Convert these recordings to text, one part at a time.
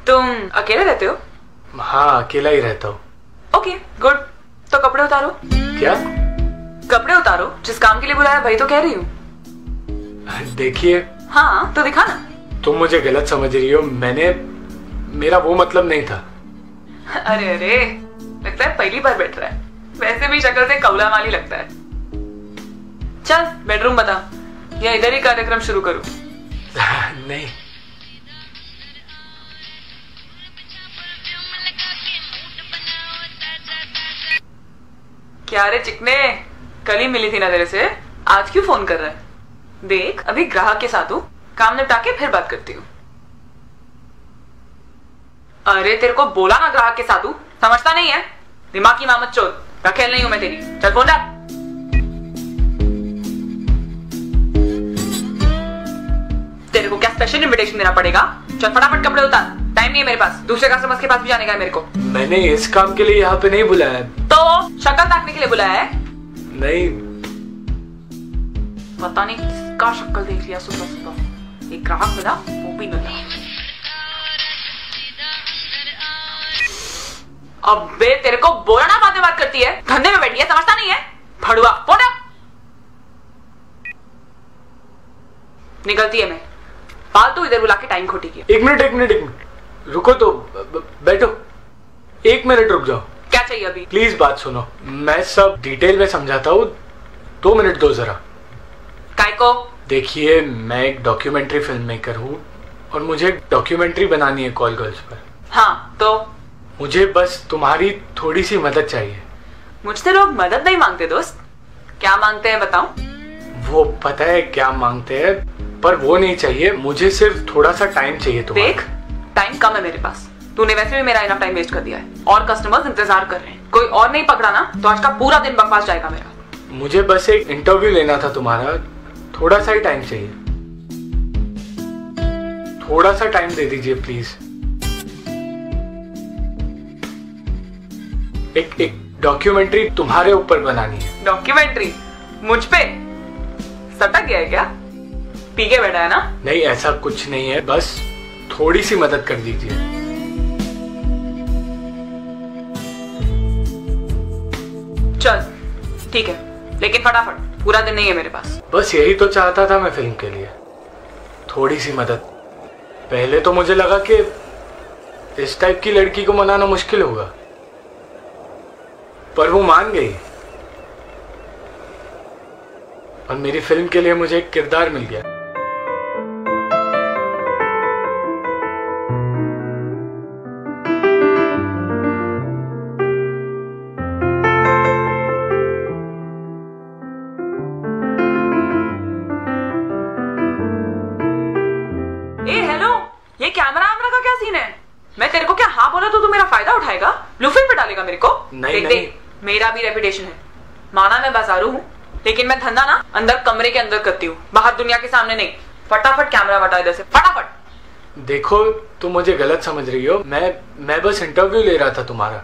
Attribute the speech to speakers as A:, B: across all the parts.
A: तुम अकेले रहते हो?
B: हाँ, अकेला ही रहता हूँ।
A: Okay good. तो कपड़े उतारो।
B: क्या?
A: कपड़े उतारो, जिस काम के लिए बुलाया वही तो कह रही हूँ।
B: देखिए।
A: हाँ तो दिखा ना।
B: तुम मुझे गलत समझ रही हो, मेरा वो मतलब नहीं था।
A: अरे अरे, लगता है पहली बार बैठ रहा है। वैसे भी शक्ल से कौला माली लगता है। चल बेडरूम बता, या इधर ही कार्यक्रम शुरू करूं?
B: नहीं।
A: क्या रे चिकने, कल ही मिली थी ना तेरे से, आज क्यों फोन कर रहा है? देख अभी ग्राहक के साथ हूँ, काम निपटा के फिर बात करती हूँ। अरे तेरे को बोला ना ग्राहक के साथ हूँ, समझता नहीं है? दिमाग की मामत चोद, रखेल नहीं हूं मैं तेरी। चल फोन रख। तेरे को क्या स्पेशल इनविटेशन देना पड़ेगा? चल फटाफट कपड़े उतार, टाइम नहीं है मेरे पास, दूसरे कस्टमर्स के पास भी जाने का है मेरे को।
B: मैंने इस काम के लिए यहाँ पे नहीं बुलाया।
A: तो शक्ल ताकने के लिए बुलाया है?
B: नहीं।
A: पता नहीं किसका शक्ल देख लिया सुबह सुबह। एक ग्राहक मिला, वो भी मिला। अबे तेरे को बोला ना बात करती है, धंधे में बैठी है, समझता नहीं है? फड़ुआ फोड़ा। निकलती है मैं, फालतू इधर बुला के टाइम खोटी किया।
B: एक मिनट रुको तो, बैठो। 1 मिनट रुक जाओ।
A: क्या चाहिए अभी?
B: प्लीज बात सुनो, मैं सब डिटेल में समझाता हूँ। 2 मिनट दो जरा।
A: काय को?
B: देखिए, मैं एक डॉक्यूमेंट्री फिल्म मेकर हूँ और मुझे डॉक्यूमेंट्री बनानी है कॉल गर्ल्स पर।
A: हाँ तो
B: मुझे बस तुम्हारी थोड़ी सी मदद चाहिए।
A: मुझसे लोग मदद नहीं मांगते दोस्त। क्या मांगते हैं बताऊं?
B: वो पता है क्या मांगते हैं, पर वो नहीं चाहिए। मुझे सिर्फ थोड़ा सा टाइम चाहिए तुम्हारा।
A: देख टाइम कम है मेरे पास, तूने वैसे भी मेरा इनफ टाइम वेस्ट कर दिया है और कस्टमर्स इंतजार कर रहे हैं। कोई और नहीं पकड़ा ना तो आज का पूरा दिन बकवास जाएगा मेरा।
B: मुझे बस एक इंटरव्यू लेना था तुम्हारा, थोड़ा सा ही टाइम चाहिए। थोड़ा सा टाइम दे दीजिए प्लीज। एक डॉक्यूमेंट्री तुम्हारे ऊपर बनानी है।
A: डॉक्यूमेंट्री मुझ पे? सटक गया है क्या? पी के बैठा है ना?
B: नहीं, ऐसा कुछ नहीं है, बस थोड़ी सी मदद कर दीजिए।
A: चल ठीक है, लेकिन फटाफट, पूरा दिन नहीं है मेरे पास।
B: बस यही तो चाहता था मैं फिल्म के लिए, थोड़ी सी मदद। पहले तो मुझे लगा कि इस टाइप की लड़की को मनाना मुश्किल होगा, पर वो मान गई और मेरी फिल्म के लिए मुझे एक किरदार मिल गया।
A: ए हेलो, ये कैमरा का क्या सीन है? मैं तेरे को क्या हाँ बोला तो तू मेरा फायदा उठाएगा, ब्लू फिल्म पे डालेगा मेरे को?
B: नहीं,
A: देख मेरा भी रेपुटेशन है। माना मैं बाजारू हूँ, लेकिन मैं धंधा ना अंदर कमरे के अंदर करती हूँ, बाहर दुनिया के सामने नहीं। फटाफट कैमरा हटा इधर से, फटाफट।
B: देखो, तुम मुझे गलत समझ रही हो। मैं बस इंटरव्यू ले रहा था तुम्हारा।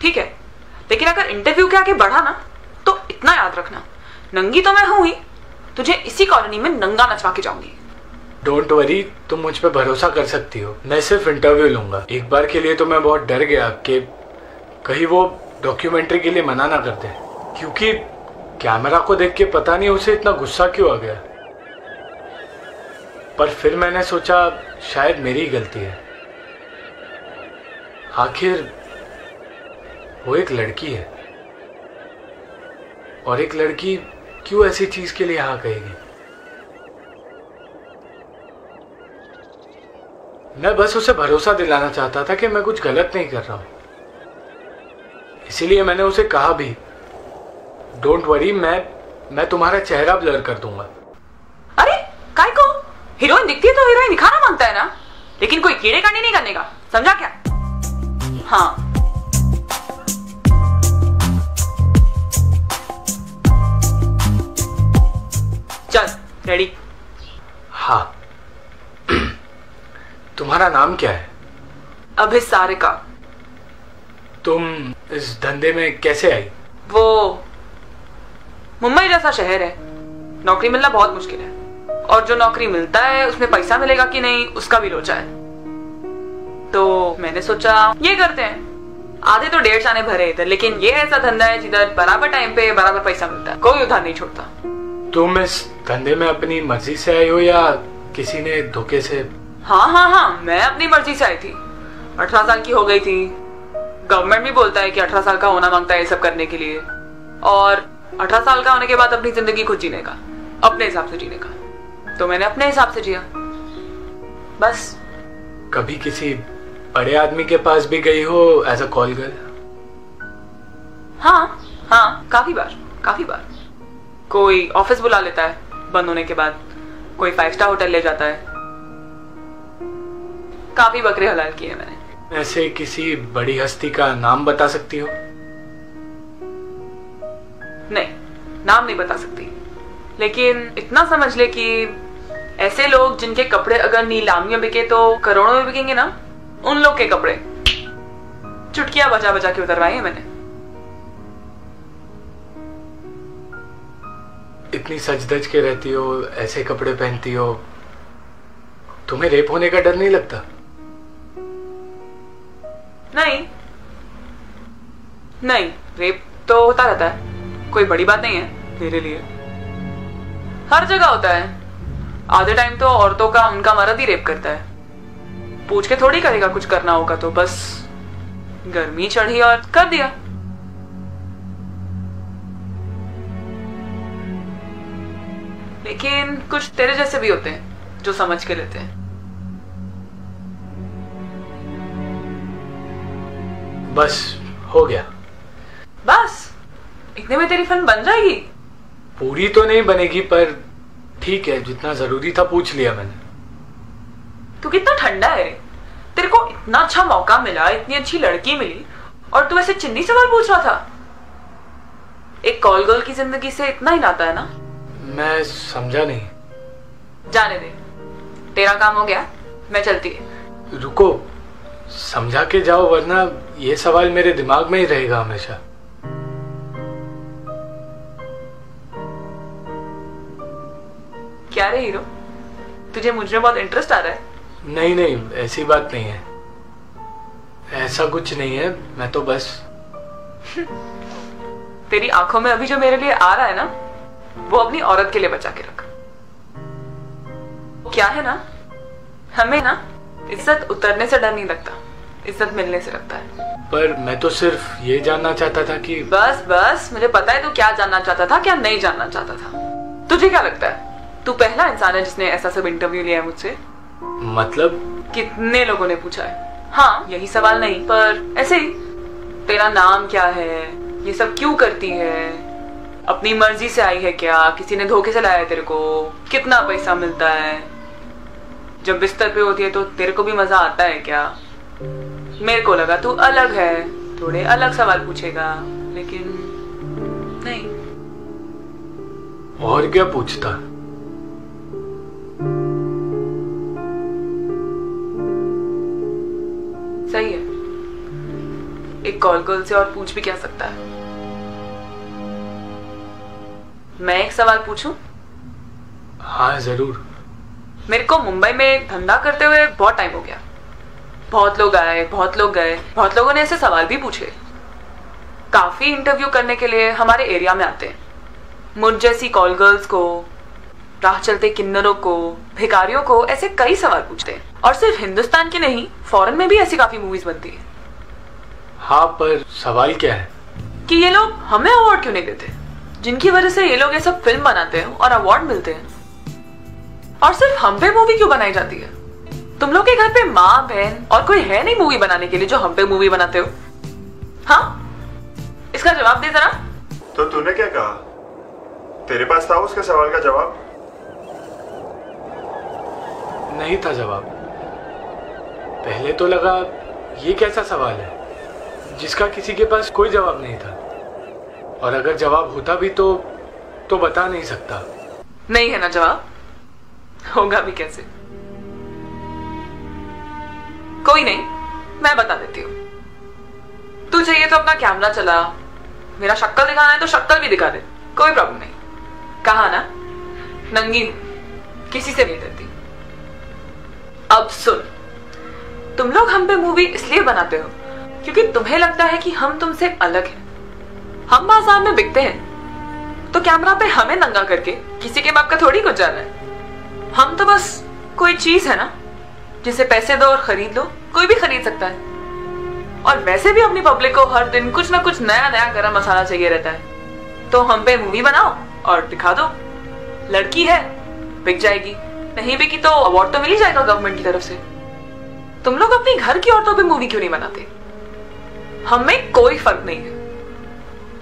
A: ठीक है, लेकिन अगर इंटरव्यू के आगे बढ़ा ना तो इतना याद रखना, नंगी तो मैं हूं ही, तुझे इसी कॉलोनी में नंगा नचवा के जाऊंगी।
B: डोंट वरी, तुम मुझ पे भरोसा कर सकती हो। मैं सिर्फ इंटरव्यू लूंगा। एक बार के लिए तो मैं बहुत डर गया कि कहीं वो डॉक्यूमेंट्री के लिए मना ना कर दे, क्योंकि कैमरा को देख के पता नहीं उसे इतना गुस्सा क्यों आ गया। पर फिर मैंने सोचा शायद मेरी ही गलती है। आखिर वो एक लड़की है, और एक लड़की क्यों ऐसी चीज के लिए हाँ कहेगी। मैं बस उसे भरोसा दिलाना चाहता था कि मैं कुछ गलत नहीं कर रहा हूं, इसीलिए मैंने उसे कहा भी, डोंट वरी, मैं तुम्हारा चेहरा ब्लर कर दूंगा।
A: अरे काय को? हीरोइन दिखती है तो हीरोइन दिखाना मांगता है ना, लेकिन कोई कीड़े कांडे नहीं करने का, समझा क्या? हाँ चल रेडी?
B: हाँ। तुम्हारा नाम क्या है?
A: अभिसारिका।
B: तुम इस धंधे में कैसे आई?
A: वो मुंबई जैसा शहर है, नौकरी मिलना बहुत मुश्किल है, और जो नौकरी मिलता है उसमें पैसा मिलेगा कि नहीं उसका भी लोचा है। तो मैंने सोचा ये करते हैं। आधे तो 1.5 आने भरे इधर, लेकिन ये ऐसा धंधा है जिधर बराबर टाइम पे बराबर पैसा मिलता है, कोई उधार नहीं छोड़ता।
B: तुम इस धंधे में अपनी मर्जी से आई हो या किसी ने धोखे से?
A: हाँ, मैं अपनी मर्जी से आई थी। 18 साल की हो गई थी। गवर्नमेंट भी बोलता है कि 18 साल का होना मांगता है ये सब करने के लिए, और 18 साल का होने के बाद अपनी जिंदगी खुद जीने का, अपने हिसाब से जीने का। तो मैंने अपने हिसाब से जिया, बस।
B: कभी किसी बड़े आदमी के पास भी गई हो एज अ कॉल गर्ल?
A: हाँ, काफी बार। कोई ऑफिस बुला लेता है बंद होने के बाद, कोई 5 स्टार होटल ले जाता है। काफी बकरे हलाल किए मैंने।
B: ऐसे किसी बड़ी हस्ती का नाम बता सकती हो?
A: नहीं, नाम नहीं बता सकती, लेकिन इतना समझ ले कि ऐसे लोग जिनके कपड़े अगर नीलामी में बिके तो करोड़ों में बिकेंगे ना, उन लोग के कपड़े चुटकियां बजा बजा के उतरवाए हैं मैंने।
B: इतनी सज धज के रहती हो, ऐसे कपड़े पहनती हो, तुम्हें रेप होने का डर नहीं लगता?
A: नहीं, रेप तो होता रहता है, कोई बड़ी बात नहीं है मेरे लिए। हर जगह होता है। आधे टाइम तो औरतों का उनका मर्द ही रेप करता है, पूछ के थोड़ी करेगा। कुछ करना होगा तो बस गर्मी चढ़ी और कर दिया। लेकिन कुछ तेरे जैसे भी होते हैं जो समझ के लेते हैं।
B: बस हो गया।
A: बस इतने में तेरी फिल्म बन जाएगी?
B: पूरी तो नहीं बनेगी, पर ठीक है, जितना जरूरी था पूछ लिया मैंने।
A: तू कितना ठंडा है रे। तेरे को इतना अच्छा मौका मिला, इतनी अच्छी लड़की मिली, और तू ऐसे चिन्नी सवाल पूछ रहा था। एक कॉल गर्ल की जिंदगी से इतना ही नाता है ना।
B: मैं समझा नहीं।
A: जाने दे, तेरा काम हो गया, मैं चलती है।
B: रुको, समझा के जाओ, वरना ये सवाल मेरे दिमाग में ही रहेगा हमेशा।
A: क्या रे हीरो, तुझे मुझ में बहुत इंटरेस्ट आ रहा है?
B: नहीं, ऐसी बात नहीं है, ऐसा कुछ नहीं है। मैं तो बस
A: तेरी आंखों में अभी जो मेरे लिए आ रहा है ना, वो अपनी औरत के लिए बचा के रख। क्या है ना, हमें ना इज्जत उतरने से डर नहीं लगता, इज्जत मिलने से लगता है।
B: पर मैं तो सिर्फ ये जानना चाहता था कि
A: बस मुझे पता है तू क्या जानना चाहता था, क्या नहीं जानना चाहता था। तुझे क्या लगता है तू पहला इंसान है जिसने ऐसा सब इंटरव्यू लिया है मुझसे?
B: मतलब
A: कितने लोगों ने पूछा है। हाँ, यही सवाल नहीं, पर ऐसे ही, तेरा नाम क्या है, ये सब क्यों करती है, अपनी मर्जी से आई है क्या, किसी ने धोखे से लाया है तेरे को, कितना पैसा मिलता है, जब बिस्तर पे होती है तो तेरे को भी मजा आता है क्या। मेरे को लगा तू अलग है, थोड़े अलग सवाल पूछेगा, लेकिन नहीं।
B: और क्या पूछता?
A: सही है, एक कॉल गर्ल से और पूछ भी क्या सकता है। मैं एक सवाल पूछूं?
B: हाँ जरूर।
A: मेरे को मुंबई में धंधा करते हुए बहुत टाइम हो गया। बहुत लोग आए, बहुत लोग गए, बहुत लोगों ने ऐसे सवाल भी पूछे। काफी इंटरव्यू करने के लिए हमारे एरिया में आते हैं। मुझ जैसी कॉल गर्ल्स को, राह चलते किन्नरों को, भिखारियों को ऐसे कई सवाल पूछते हैं। और सिर्फ हिंदुस्तान की नहीं, फॉरेन में भी ऐसी काफी मूवीज बनती है।
B: हाँ, पर सवाल क्या है
A: कि ये लोग हमें अवार्ड क्यों नहीं देते, जिनकी वजह से ये लोग ये सब फिल्म बनाते हैं और अवार्ड मिलते हैं, और सिर्फ हम पे मूवी क्यों बनाई जाती है। तुम लोग के घर पे माँ बहन और कोई है नहीं मूवी बनाने के लिए जो हम पे मूवी बनाते हो? हाँ, इसका जवाब दे जरा।
C: तो तूने क्या कहा? तेरे पास था उसके सवाल का जवाब?
B: नहीं था जवाब। पहले तो लगा ये कैसा सवाल है जिसका किसी के पास कोई जवाब नहीं था, और अगर जवाब होता भी तो बता नहीं सकता।
A: नहीं है ना जवाब, होगा भी कैसे। कोई नहीं, मैं बता देती हूँ। तू चाहिए तो अपना कैमरा चला, मेरा शक्ल दिखाना है तो शक्ल भी दिखा दे, कोई प्रॉब्लम नहीं। कहा ना, नंगी किसी से नहीं डरती। अब सुन, तुम लोग हम पे मूवी इसलिए बनाते हो क्योंकि तुम्हें लगता है कि हम तुमसे अलग हैं। हम बाजार में बिकते हैं तो कैमरा पे हमें नंगा करके किसी के बाप का थोड़ी कुछ जाना है। हम तो बस कोई चीज है ना जिसे पैसे दो और खरीद लो, कोई भी खरीद सकता है। और वैसे भी अपनी पब्लिक को हर दिन कुछ ना कुछ नया नया गरम मसाला चाहिए रहता है। तो हम पे मूवी बनाओ और दिखा दो, लड़की है बिक जाएगी, नहीं बिकी तो अवार्ड तो मिल ही जाएगा गवर्नमेंट की तरफ से। तुम लोग अपनी घर की औरतों पे मूवी क्यों नहीं बनाते? हम में कोई फर्क नहीं है,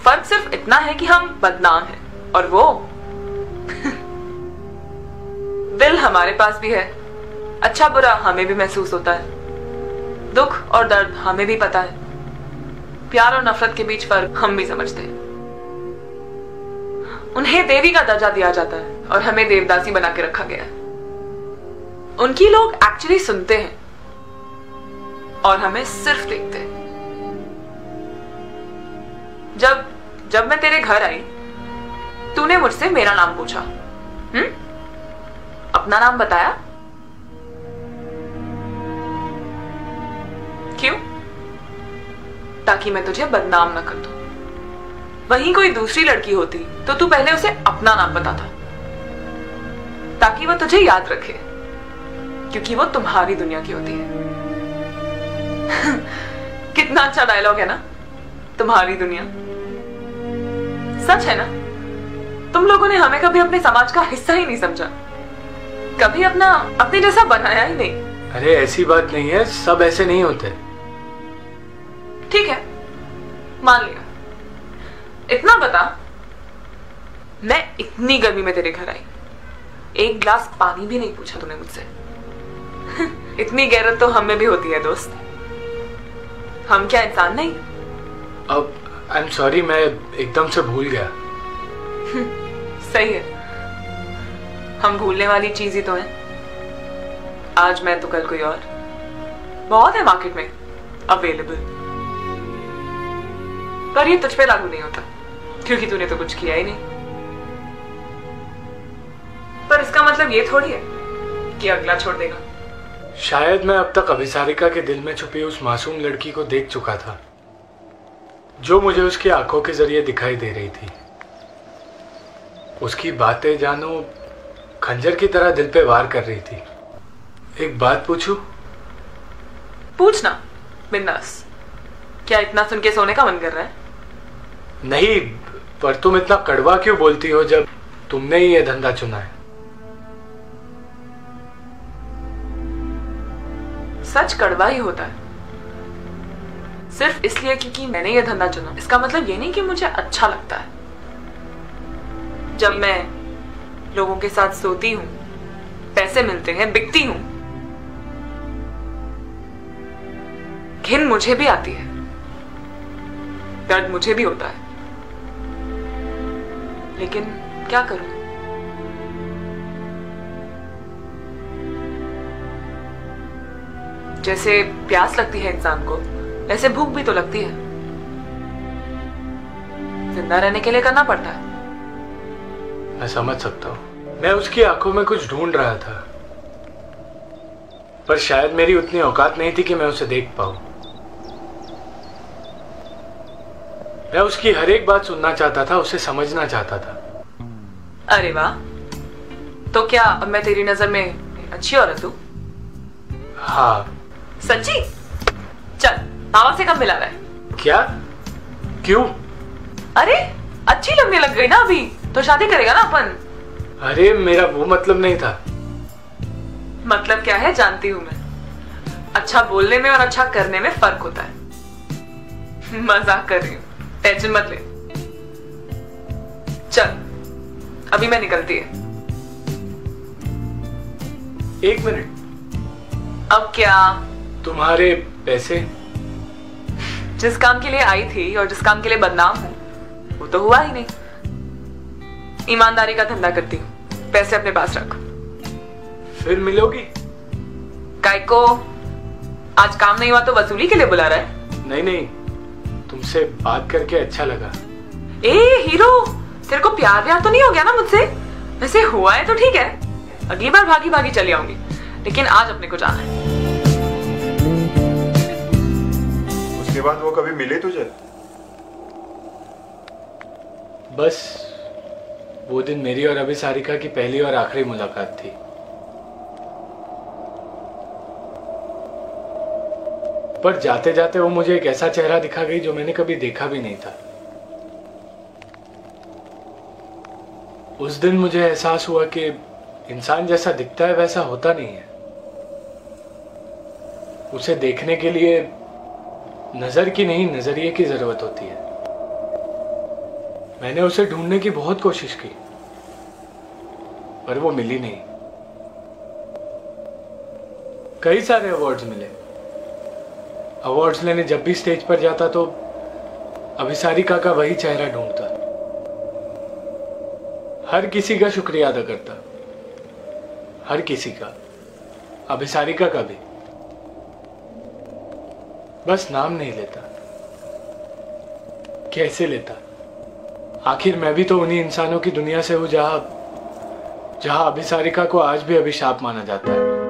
A: फर्क सिर्फ इतना है कि हम बदनाम हैं और वो दिल हमारे पास भी है, अच्छा बुरा हमें भी महसूस होता है, दुख और दर्द हमें भी पता है, प्यार और नफरत के बीच फर्क हम भी समझते हैं। उन्हें देवी का दर्जा दिया जाता है और हमें देवदासी बना के रखा गया है। उनकी लोग एक्चुअली सुनते हैं और हमें सिर्फ देखते हैं। जब मैं तेरे घर आई तूने मुझसे मेरा नाम पूछा, अपना नाम बताया? क्यों? ताकि मैं तुझे बदनाम ना कर दूं। वहीं कोई दूसरी लड़की होती तो तू पहले उसे अपना नाम बताता ताकि वो तुझे याद रखे, क्योंकि वो तुम्हारी दुनिया की होती है। कितना अच्छा डायलॉग है ना, तुम्हारी दुनिया। सच है ना, तुम लोगों ने हमें कभी अपने समाज का हिस्सा ही नहीं समझा, कभी अपने जैसा बनाया ही नहीं।
B: अरे ऐसी बात नहीं है, सब ऐसे नहीं होते।
A: ठीक है, मान लिया। इतना बता, मैं इतनी गर्मी में तेरे घर आई, एक गिलास पानी भी नहीं पूछा तूने मुझसे। इतनी गैरत तो हम में भी होती है दोस्त, हम क्या इंसान नहीं?
B: अब आई एम सॉरी, मैं एकदम से भूल गया।
A: सही है, हम भूलने वाली चीज ही तो है। आज मैं तो कल कोई और, बहुत है मार्केट में अवेलेबल, पर ये तुझ पे लागू नहीं होता क्योंकि तूने तो कुछ किया ही नहीं। पर इसका मतलब ये थोड़ी है कि अगला छोड़ देगा।
B: शायद मैं अब तक अभिसारिका के दिल में छुपी उस मासूम लड़की को देख चुका था जो मुझे उसकी आंखों के जरिए दिखाई दे रही थी। उसकी बातें जानो खंजर की तरह दिल पे वार कर रही थी। एक बात पूछूं?
A: पूछना बिंदास। क्या इतना सुन के सोने का मन कर रहा है?
B: नहीं, पर तुम इतना कड़वा क्यों बोलती हो जब तुमने ही यह धंधा चुना है?
A: सच कड़वा ही होता है, सिर्फ इसलिए क्योंकि मैंने यह धंधा चुना। इसका मतलब ये नहीं कि मुझे अच्छा लगता है। जब मैं लोगों के साथ सोती हूं, पैसे मिलते हैं, बिकती हूं, घिन मुझे भी आती है, दर्द मुझे भी होता है, लेकिन क्या करूं? जैसे प्यास लगती है इंसान को, ऐसे भूख भी तो लगती है। जिंदा रहने के लिए करना पड़ता है।
B: मैं समझ सकता हूं। मैं उसकी आंखों में कुछ ढूंढ रहा था, पर शायद मेरी उतनी औकात नहीं थी कि मैं उसे देख पाऊं। मैं उसकी हर एक बात सुनना चाहता था, उसे समझना चाहता था।
A: अरे वाह, तो क्या अब मैं तेरी नजर में अच्छी औरत हूं?
B: हाँ।
A: सच्ची? चल, हवा से कब मिला रहा है?
B: क्या? क्यों?
A: अरे अच्छी लगने लग गई ना अभी, तो शादी करेगा ना अपन?
B: अरे मेरा वो मतलब नहीं था।
A: मतलब क्या है जानती हूं मैं। अच्छा बोलने में और अच्छा करने में फर्क होता है। मजाक कर रही हूं, टेंशन मत ले। चल अभी मैं निकलती है।
B: 1 मिनट।
A: अब क्या?
B: तुम्हारे पैसे?
A: जिस काम के लिए आई थी और जिस काम के लिए बदनाम हूं वो तो हुआ ही नहीं। ईमानदारी का धंधा करती हूँ, पैसे अपने पास रख।
B: फिर मिलोगी?
A: काय को? आज काम नहीं हुआ तो वसूली के लिए बुला रहा है?
B: नहीं नहीं, तुमसे बात करके अच्छा लगा।
A: ए हीरो, तेरे को प्यार व्यार तो नहीं हो गया ना मुझसे? वैसे हुआ है तो ठीक है, अगली बार भागी भागी चली आऊंगी, लेकिन आज अपने को जाना है।
C: उसके बाद वो कभी मिले तुझे?
B: बस वो दिन मेरी और अभिसारिका की पहली और आखिरी मुलाकात थी। पर जाते जाते वो मुझे एक ऐसा चेहरा दिखा गई जो मैंने कभी देखा भी नहीं था। उस दिन मुझे एहसास हुआ कि इंसान जैसा दिखता है वैसा होता नहीं है। उसे देखने के लिए नजर की नहीं, नजरिए की जरूरत होती है। मैंने उसे ढूंढने की बहुत कोशिश की, पर वो मिली नहीं। कई सारे अवार्ड्स मिले। अवार्ड्स लेने जब भी स्टेज पर जाता तो अभिसारिका का वही चेहरा ढूंढता, हर किसी का शुक्रिया अदा करता, हर किसी का, अभिसारिका का भी। बस नाम नहीं लेता। कैसे लेता? आखिर मैं भी तो उन्हीं इंसानों की दुनिया से हूं जहां अभिसारिका को आज भी अभिशाप माना जाता है।